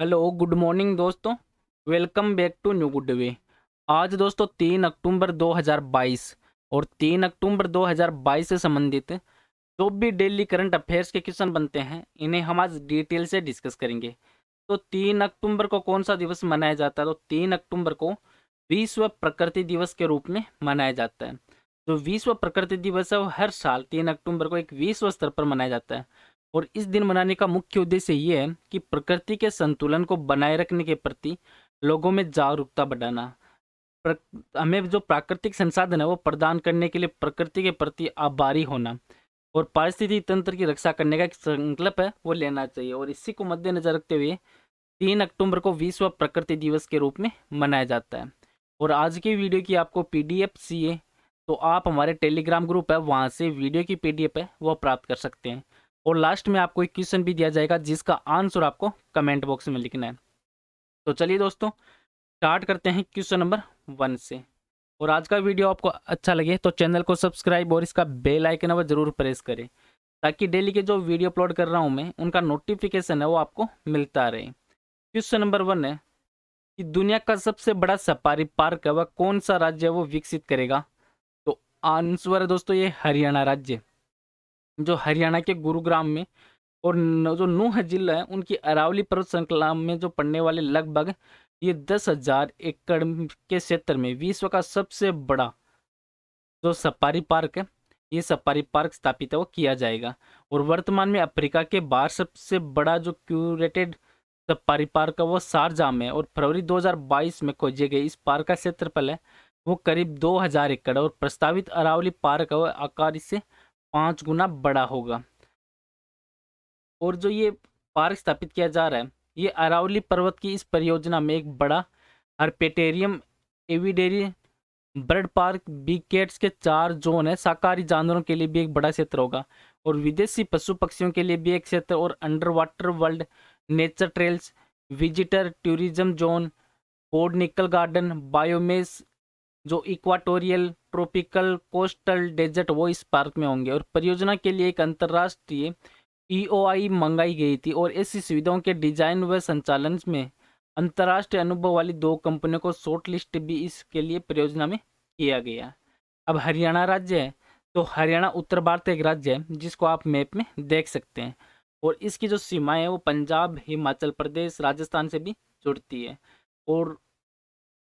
Hello good morning दोस्तों। Welcome back to new good way. आज दोस्तों 3 अक्टूबर 2022 और 3 अक्टूबर 2022 से संबंधित जो भी डेली करंट अफेयर्स के क्वेश्चन बनते हैं इन्हें हम आज डिटेल से डिस्कस करेंगे। तो 3 अक्टूबर को कौन सा दिवस मनाया जाता है? तो 3 अक्टूबर को विश्व प्रकृति दिवस के रूप में मनाया जाता है। जो विश्व प्रकृति दिवस है वो हर साल 3 अक्टूबर को एक विश्व स्तर पर मनाया जाता है और इस दिन मनाने का मुख्य उद्देश्य ये है कि प्रकृति के संतुलन को बनाए रखने के प्रति लोगों में जागरूकता बढ़ाना। हमें जो प्राकृतिक संसाधन है वो प्रदान करने के लिए प्रकृति के प्रति आभारी होना और पारिस्थितिक तंत्र की रक्षा करने का एक संकल्प है वो लेना चाहिए। और इसी को मद्देनजर रखते हुए 3 अक्टूबर को विश्व प्रकृति दिवस के रूप में मनाया जाता है। और आज की वीडियो की आपको पीडीएफ चाहिए तो आप हमारे टेलीग्राम ग्रुप है वहाँ से वीडियो की पीडीएफ है वो प्राप्त कर सकते हैं। और लास्ट में आपको एक क्वेश्चन भी दिया जाएगा जिसका आंसर आपको कमेंट बॉक्स में लिखना है। तो चलिए दोस्तों स्टार्ट करते हैं क्वेश्चन नंबर 1 से। और आज का वीडियो आपको अच्छा लगे तो चैनल को सब्सक्राइब और इसका बेल आइकन है वो जरूर प्रेस करें ताकि डेली के जो वीडियो अपलोड कर रहा हूँ मैं उनका नोटिफिकेशन है वो आपको मिलता रहे। क्वेश्चन नंबर 1 है कि दुनिया का सबसे बड़ा सफारी पार्क है वह कौन सा राज्य है वो विकसित करेगा? तो आंसर है दोस्तों ये हरियाणा राज्य, जो हरियाणा के गुरुग्राम में और जो नूह जिला है उनकी अरावली पर्वत श्रृंखला में जो पड़ने वाले लगभग ये 10,000 एकड़ के क्षेत्र में विश्व का सबसे बड़ा जो सफारी पार्क है ये सफारी पार्क स्थापित है वो किया जाएगा। और वर्तमान में अफ्रीका के बाहर सबसे बड़ा जो क्यूरेटेड सफारी पार्क है वो शारजाह में और फरवरी 2022 में खोजे गए इस पार्क का क्षेत्रफल है वो करीब 2,000 एकड़ और प्रस्तावित अरावली पार्क है वो आकार इससे 5 गुना बड़ा होगा। और जो ये पार्क स्थापित किया जा रहा है ये अरावली पर्वत की इस परियोजना में एक बड़ा हर्पेटेरियम, एविडेरी, बर्ड पार्क, बिग कैट्स के 4 जोन है, शाकाहारी जानवरों के लिए भी एक बड़ा क्षेत्र होगा और विदेशी पशु पक्षियों के लिए भी एक क्षेत्र और under water world, nature trails, visitor tourism zone, botanical garden, biomes, जो इक्वाटोरियल, ट्रॉपिकल, कोस्टल डेजर्ट वो इस पार्क में होंगे। और परियोजना के लिए एक अंतर्राष्ट्रीय ईओआई मंगाई गई थी और ऐसी सुविधाओं के डिजाइन व संचालन में अंतर्राष्ट्रीय अनुभव वाली 2 कंपनियों को शॉर्ट लिस्ट भी इसके लिए परियोजना में किया गया। अब हरियाणा राज्य है तो हरियाणा उत्तर भारत एक राज्य है जिसको आप मैप में देख सकते हैं और इसकी जो सीमाएं है वो पंजाब, हिमाचल प्रदेश, राजस्थान से भी जुड़ती है। और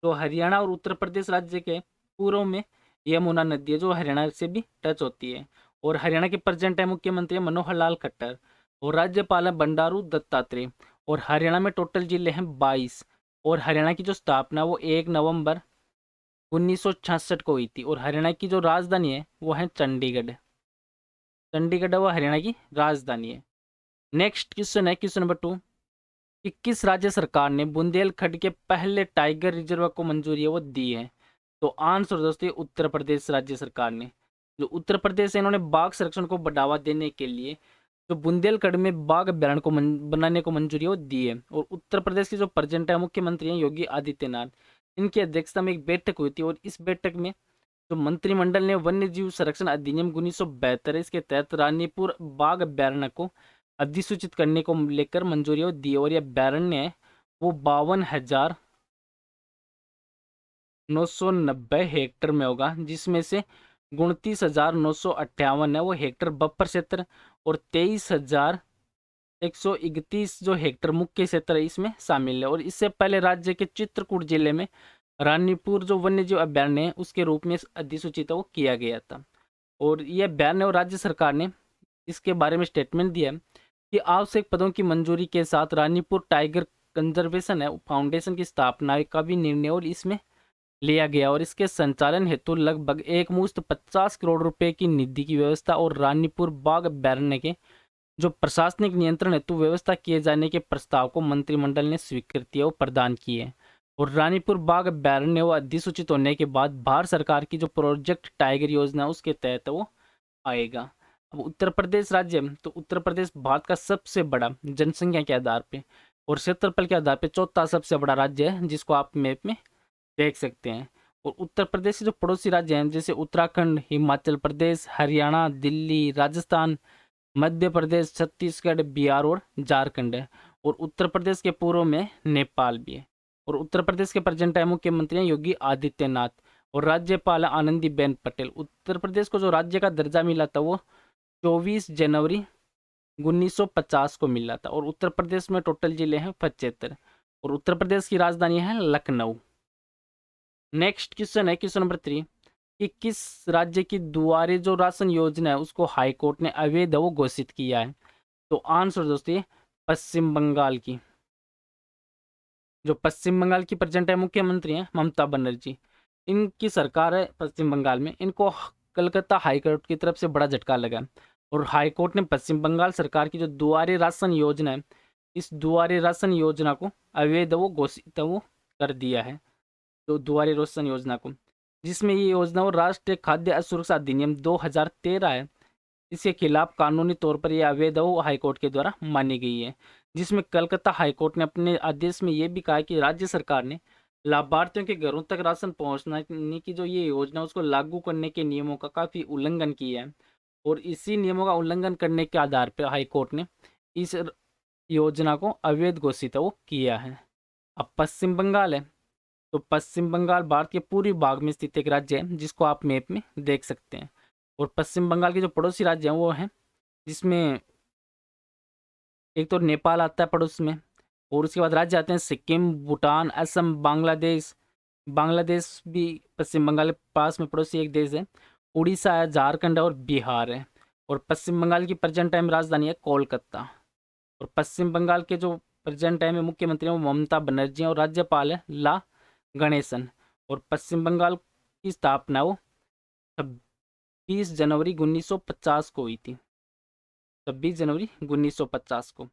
जो हरियाणा और उत्तर प्रदेश राज्य के पूर्व में यमुना नदी है जो हरियाणा से भी टच होती है। और हरियाणा के प्रेजेंट है मुख्यमंत्री मनोहर लाल खट्टर और राज्यपाल है बंडारू दत्तात्रेय। और हरियाणा में टोटल जिले हैं 22 और हरियाणा की जो स्थापना वो 1 नवंबर 1966 को हुई थी। और हरियाणा की जो राजधानी है वो है चंडीगढ़। चंडीगढ़ वो हरियाणा की राजधानी है। नेक्स्ट क्वेश्चन है क्वेश्चन नंबर 2 कि किस राज्य सरकार ने बुंदेलखंड के पहले टाइगर रिजर्व को मंजूरी है वो दी है? तो आंसर दोस्तों उत्तर प्रदेश राज्य सरकार ने। जो उत्तर प्रदेश है इन्होंने बाघ संरक्षण को बढ़ावा देने के लिए जो बुंदेलखंड में बाघ अभ्यारण्य को बनाने को मंजूरी वो दी है। और उत्तर प्रदेश के जो प्रेजेंट है मुख्यमंत्री हैं योगी आदित्यनाथ, इनकी अध्यक्षता में एक बैठक हुई थी और इस बैठक में जो मंत्रिमंडल ने वन्य जीव संरक्षण अधिनियम 1972 इसके तहत रानीपुर बाघ अभ्यारण्य को अधिसूचित करने को लेकर मंजूरी दी और यह अभ्यारण्य है वो 52,990 हेक्टर में होगा जिसमें से 29,958 है वो हेक्टर बफर क्षेत्र और 23,131 जो हेक्टर मुख्य क्षेत्र है इसमें शामिल है। और इससे पहले राज्य के चित्रकूट जिले में रानीपुर जो वन्य जीव अभ्यारण्य है उसके रूप में अधिसूचित वो किया गया था। और यह अभ्यारण्य और राज्य सरकार ने इसके बारे में स्टेटमेंट दिया कि आवश्यक पदों की मंजूरी के साथ रानीपुर टाइगर कंजर्वेशन है फाउंडेशन की स्थापना का भी निर्णय और इसमें लिया गया और इसके संचालन हेतु लगभग एक मुश्त 50 करोड़ रुपए की निधि की व्यवस्था और रानीपुर बाघ अभ्यारण्य के जो प्रशासनिक नियंत्रण हेतु व्यवस्था किए जाने के प्रस्ताव को मंत्रिमंडल ने स्वीकृति प्रदान की है। और रानीपुर बाघ अभ्यारण्य वो अधिसूचित होने के बाद भारत सरकार की जो प्रोजेक्ट टाइगर योजना उसके तहत वो आएगा। अब उत्तर प्रदेश राज्य तो उत्तर प्रदेश भारत का सबसे बड़ा जनसंख्या के आधार पे और क्षेत्रफल के आधार पे चौथा सबसे बड़ा राज्य है जिसको आप मैप में देख सकते हैं। और उत्तर प्रदेश के जो पड़ोसी राज्य हैं जैसे उत्तराखंड, हिमाचल प्रदेश, हरियाणा, दिल्ली, राजस्थान, मध्य प्रदेश, छत्तीसगढ़, बिहार और झारखंड है। और उत्तर प्रदेश के पूर्व में नेपाल भी है। और उत्तर प्रदेश के प्रेजेंट टाइम मुख्यमंत्री हैं योगी आदित्यनाथ और राज्यपाल आनंदीबेन पटेल। उत्तर प्रदेश को जो राज्य का दर्जा मिला था वो 24 जनवरी 1950 को मिला था। और उत्तर प्रदेश में टोटल जिले हैं 75 और उत्तर प्रदेश की राजधानी है लखनऊ। नेक्स्ट क्वेश्चन है क्वेश्चन नंबर 3 कि किस राज्य की दुआरे जो राशन योजना है उसको हाई कोर्ट ने अवैध वो घोषित किया है? तो आंसर दोस्तों ये पश्चिम बंगाल की। जो पश्चिम बंगाल की प्रेजेंट टाइम मुख्यमंत्री हैं ममता बनर्जी, इनकी सरकार है पश्चिम बंगाल में, इनको कलकत्ता हाई कोर्ट की तरफ से बड़ा झटका लगा और हाई कोर्ट ने पश्चिम बंगाल सरकार की जो दुआरे राशन योजना है इस दुआरे राशन योजना को अवैध वो घोषित वो कर दिया है। तो दुआरे राशन योजना को, जिसमें ये योजना वो राष्ट्रीय खाद्य असुरक्षा अधिनियम 2013 है, इसके खिलाफ कानूनी तौर पर यह अवैध वो हाईकोर्ट के द्वारा मानी गई है। जिसमें कलकत्ता हाईकोर्ट ने अपने आदेश में यह भी कहा कि राज्य सरकार ने लाभार्थियों के घरों तक राशन पहुंचाने की जो ये योजना उसको लागू करने के नियमों का काफी उल्लंघन किया है और इसी नियमों का उल्लंघन करने के आधार पर हाईकोर्ट ने इस योजना को अवैध घोषित वो किया है। अब पश्चिम बंगाल है, तो पश्चिम बंगाल भारत के पूर्वी भाग में स्थित एक राज्य है जिसको आप मैप में देख सकते हैं। और पश्चिम बंगाल के जो पड़ोसी राज्य हैं वो हैं, जिसमें एक तो नेपाल आता है पड़ोस में और उसके बाद राज्य आते हैं सिक्किम, भूटान, असम, बांग्लादेश। बांग्लादेश भी पश्चिम बंगाल के पास में पड़ोसी एक देश है। उड़ीसा है, झारखंड है और बिहार है। और पश्चिम बंगाल की प्रेजेंट टाइम राजधानी है कोलकाता। और पश्चिम बंगाल के जो प्रेजेंट टाइम में मुख्यमंत्री हैं वो ममता बनर्जी हैं और राज्यपाल है ला गणेशन। और पश्चिम बंगाल की स्थापना वो 26 जनवरी 1950 को हुई थी, 26 जनवरी 1950 को।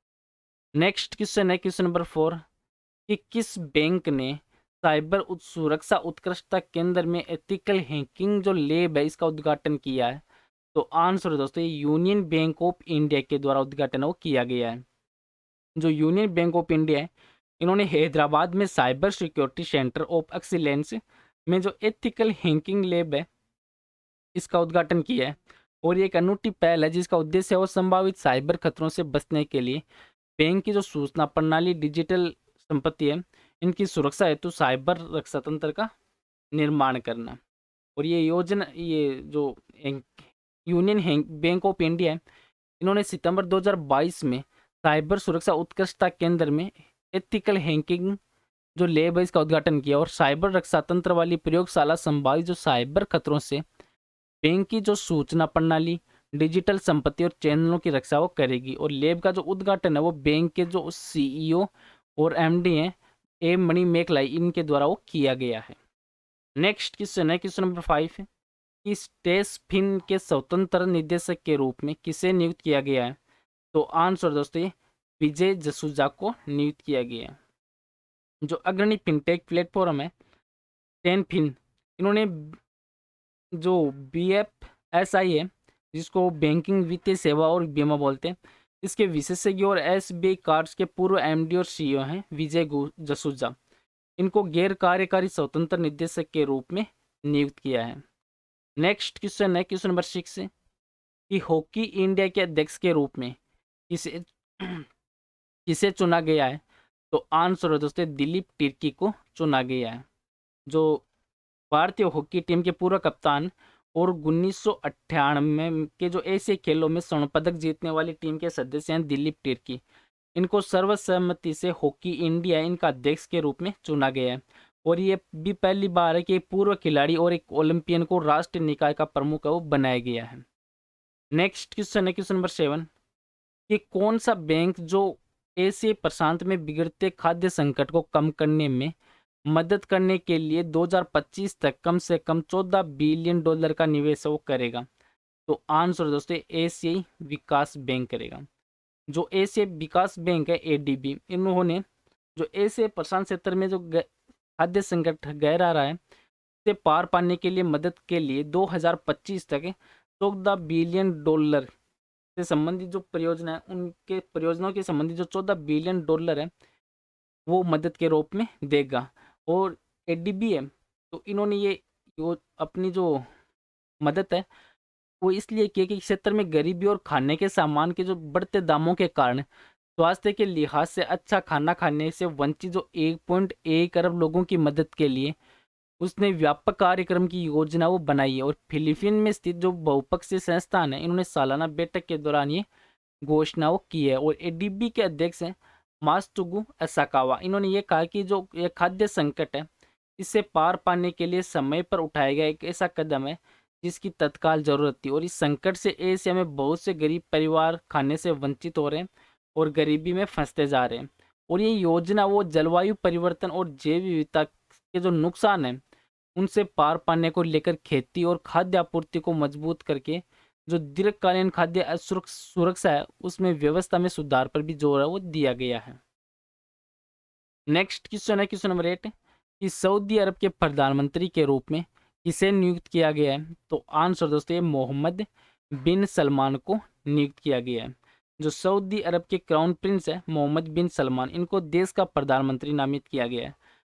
नेक्स्ट क्वेश्चन है क्वेश्चन नंबर 4 कि किस बैंक ने साइबर सुरक्षा उत्कृष्टता केंद्र में एथिकल हैकिंग जो लैब है इसका उद्घाटन किया है? तो आंसर है दोस्तों ये यूनियन बैंक ऑफ इंडिया के द्वारा उद्घाटन वो किया गया है। जो यूनियन बैंक ऑफ इंडिया है इन्होंने हैदराबाद में cyber security centre of excellence में जो एथिकल हैकिंग लैब है इसका उद्घाटन किया है। और ये एक अनूठी पहल है जिसका उद्देश्य है वो संभावित साइबर खतरों से बचने के लिए बैंक की जो सूचना प्रणाली डिजिटल संपत्ति है इनकी सुरक्षा हेतु साइबर रक्षा तंत्र का निर्माण करना। और ये योजना ये जो यूनियन बैंक ऑफ इंडिया है इन्होंने सितंबर 2022 में साइबर सुरक्षा उत्कृष्टता केंद्र में एथिकल हैकिंग जो लैब है इसका उद्घाटन किया और साइबर रक्षा तंत्र वाली प्रयोगशाला संभावित जो साइबर खतरों से बैंक की जो सूचना प्रणाली डिजिटल संपत्ति और चैनलों की रक्षा वो करेगी। और लैब का जो उद्घाटन है वो बैंक के जो सीईओ और एमडी हैं ए मणि मेकलाई इनके द्वारा वो किया गया है। नेक्स्ट क्वेश्चन है क्वेश्चन नंबर 5 है कि स्टेसफिन के स्वतंत्र निदेशक के रूप में किसे नियुक्त किया गया है? तो आंसर दोस्तों ये विजय जसूजा को नियुक्त किया गया है। जो अग्रणी फिनटेक प्लेटफॉर्म है टेनफिन, इन्होंने जो BFSI है जिसको बैंकिंग वित्तीय सेवा और बीमा बोलते हैं इसके विशेषज्ञ और SBI कार्ड्स के पूर्व MD और CEO हैं विजय जसूजा। इनको गैर कार्यकारी स्वतंत्र निदेशक के रूप में नियुक्त किया है। नेक्स्ट क्वेश्चन है क्वेश्चन नंबर 6 है कि हॉकी इंडिया के अध्यक्ष के रूप में किसे किसे चुना गया है? तो आंसर है दोस्तों दिलीप तिर्की को चुना गया है। जो भारतीय हॉकी टीम के पूर्व कप्तान और 1998 के जो एशियाई खेलों में स्वर्ण पदक जीतने वाली टीम के सदस्य हैं दिलीप तिर्की। इनको सर्वसम्मति से हॉकी इंडिया इनका अध्यक्ष के रूप में चुना गया है। और ये भी पहली बार है कि पूर्व खिलाड़ी और एक ओलंपियन को राष्ट्रीय निकाय का प्रमुख वो बनाया गया है। नेक्स्ट क्वेश्चन है क्वेश्चन नंबर 7 कि कौन सा बैंक जो एशियाई प्रशांत में बिगड़ते खाद्य संकट को कम करने में मदद करने के लिए 2025 तक कम से कम $14 बिलियन का निवेश वो करेगा? तो आंसर दोस्तों एशियाई विकास बैंक करेगा। जो एशियाई विकास बैंक है ADB, इन्होंने जो एशियाई प्रशांत क्षेत्र में जो खाद्य संकट गहरा रहा है से पार पाने के लिए मदद के लिए 2025 तक $14 बिलियन से संबंधित जो परियोजना है उनके परियोजनाओं के संबंधित जो $14 बिलियन है वो मदद के रूप में देगा। और ADB है तो इन्होंने ये अपनी जो मदद है वो इसलिए किया कि क्षेत्र में गरीबी और खाने के सामान के जो बढ़ते दामों के कारण स्वास्थ्य के लिहाज से अच्छा खाना खाने से वंचित जो 1.1 अरब लोगों की मदद के लिए उसने व्यापक कार्यक्रम की योजना वो बनाई है। और फिलीपीन में स्थित जो बहुपक्षीय संस्थान है, इन्होंने सालाना बैठक के दौरान ये घोषणा वो की है। और एडीबी के अध्यक्ष हैं मात्सुगु असाकावा। इन्होंने ये कहा कि जो ये खाद्य संकट है, इससे पार पाने के लिए समय पर उठाया गया एक ऐसा कदम है जिसकी तत्काल जरूरत थी। और इस संकट से एशिया में बहुत से गरीब परिवार खाने से वंचित हो रहे हैं और गरीबी में फंसते जा रहे हैं। और ये योजना वो जलवायु परिवर्तन और जैव विविधता के जो नुकसान हैं उनसे पार पाने को लेकर खेती और खाद्य आपूर्ति को मजबूत करके जो दीर्घकालीन खाद्य सुरक्षा है उसमें व्यवस्था में सुधार पर भी जोर है वो दिया गया है। नेक्स्ट क्वेश्चन है क्वेश्चन नंबर 8 कि सऊदी अरब के प्रधानमंत्री के रूप में किसे नियुक्त किया गया है? तो आंसर दोस्तों ये मोहम्मद बिन सलमान को नियुक्त किया गया है। जो सऊदी अरब के क्राउन प्रिंस है मोहम्मद बिन सलमान, इनको देश का प्रधानमंत्री नामित किया गया है।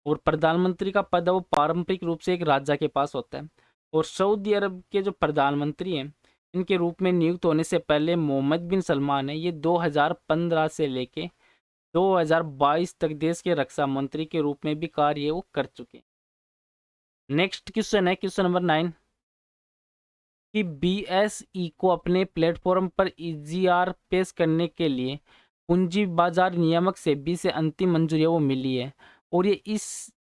और प्रधानमंत्री का पद है वो पारंपरिक रूप से एक राजा के पास होता है। और सऊदी अरब के जो प्रधानमंत्री हैं इनके रूप में नियुक्त होने से पहले मोहम्मद बिन सलमान है ये 2015 से लेके 2022 तक देश के रक्षा मंत्री के रूप में भी कार्य वो कर चुके हैं। नेक्स्ट क्वेश्चन है क्वेश्चन नंबर 9 कि बीएसई को अपने प्लेटफॉर्म पर ईजीआर पेश करने के लिए पूंजी बाजार नियामक सेबी से अंतिम मंजूरी वो मिली है। और ये इस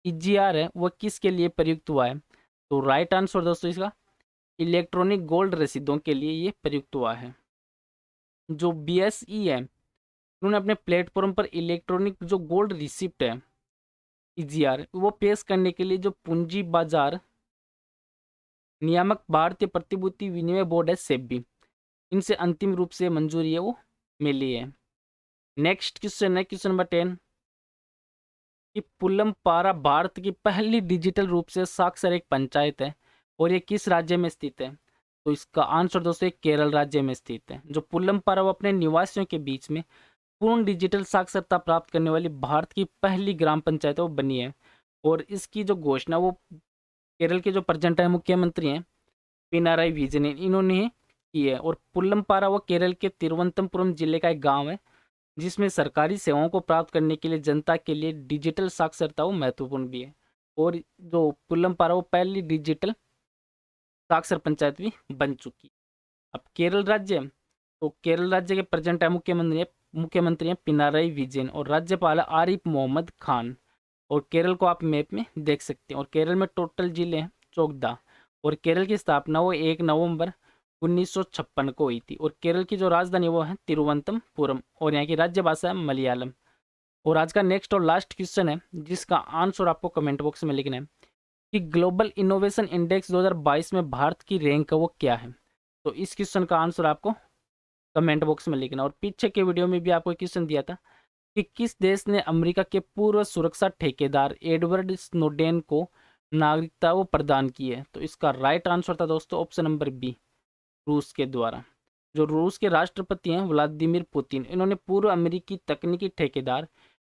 ईजीआर है वह किसके लिए प्रयुक्त हुआ है? तो राइट आंसर दोस्तों इसका इलेक्ट्रॉनिक गोल्ड रसीदों के लिए ये प्रयुक्त हुआ है। जो बीएसई है उन्होंने अपने प्लेटफॉर्म पर इलेक्ट्रॉनिक जो गोल्ड रिसिप्ट है ईजीआर वो पेश करने के लिए जो पूंजी बाजार नियामक भारतीय प्रतिभूति विनिमय बोर्ड है सेबी, इनसे अंतिम रूप से मंजूरी है वो मिली है। नेक्स्ट क्वेश्चन है क्वेश्चन नंबर 10 कि पुलमपारा भारत की पहली डिजिटल रूप से साक्षर एक पंचायत है और ये किस राज्य में स्थित है? तो इसका आंसर दोस्तों केरल राज्य में स्थित है। जो पुलमपारा वो अपने निवासियों के बीच में पूर्ण डिजिटल साक्षरता प्राप्त करने वाली भारत की पहली ग्राम पंचायत वो बनी है। और इसकी जो घोषणा वो केरल के जो प्रेजेंट है मुख्यमंत्री हैं पिनाराई विजयन, इन्होंने की है। और पुलमपारा वो केरल के तिरुवनंतपुरम जिले का एक गांव है जिसमें सरकारी सेवाओं को प्राप्त करने के लिए जनता के लिए डिजिटल साक्षरता वो महत्वपूर्ण भी है। और जो पुलमपारा वो पहली डिजिटल साक्षर पंचायत भी बन चुकी है। अब केरल राज्य, तो केरल राज्य के प्रेजेंट है मुख्यमंत्री हैं पिनाराई विजयन और राज्यपाल है आरिफ मोहम्मद खान। और केरल को आप मैप में देख सकते हैं। और केरल में टोटल जिले हैं 14। और केरल की स्थापना वो 1 नवंबर 1956 को हुई थी। और केरल की जो राजधानी वो है तिरुवनंतपुरम और यहाँ की राज्य भाषा है मलयालम। और आज का नेक्स्ट और लास्ट क्वेश्चन है जिसका आंसर आपको कमेंट बॉक्स में लिखना है कि ग्लोबल इनोवेशन इंडेक्स 2022 में भारत की रैंक वो क्या है? तो इस क्वेश्चन का आंसर आपको कमेंट बॉक्स में लिखना। और पीछे के वीडियो में भी आपको क्वेश्चन दिया था कि किस देश ने अमेरिका के पूर्व सुरक्षा ठेकेदार एडवर्ड स्नोडेन को नागरिकता वो प्रदान की है? तो इसका राइट आंसर था दोस्तों ऑप्शन नंबर बी, रूस के द्वारा। जो रूस के राष्ट्रपति हैं व्लादिमीर पुतिन, इन्होंने पूर्व अमेरिकी तकनीकी ठेकेदार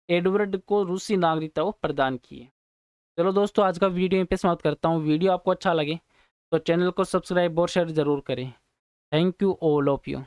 एडवर्ड को रूसी नागरिकता वो प्रदान की है। चलो दोस्तों आज का वीडियो यहीं पे समाप्त करता हूँ। वीडियो आपको अच्छा लगे तो चैनल को सब्सक्राइब और शेयर जरूर करें। Thank you all of you.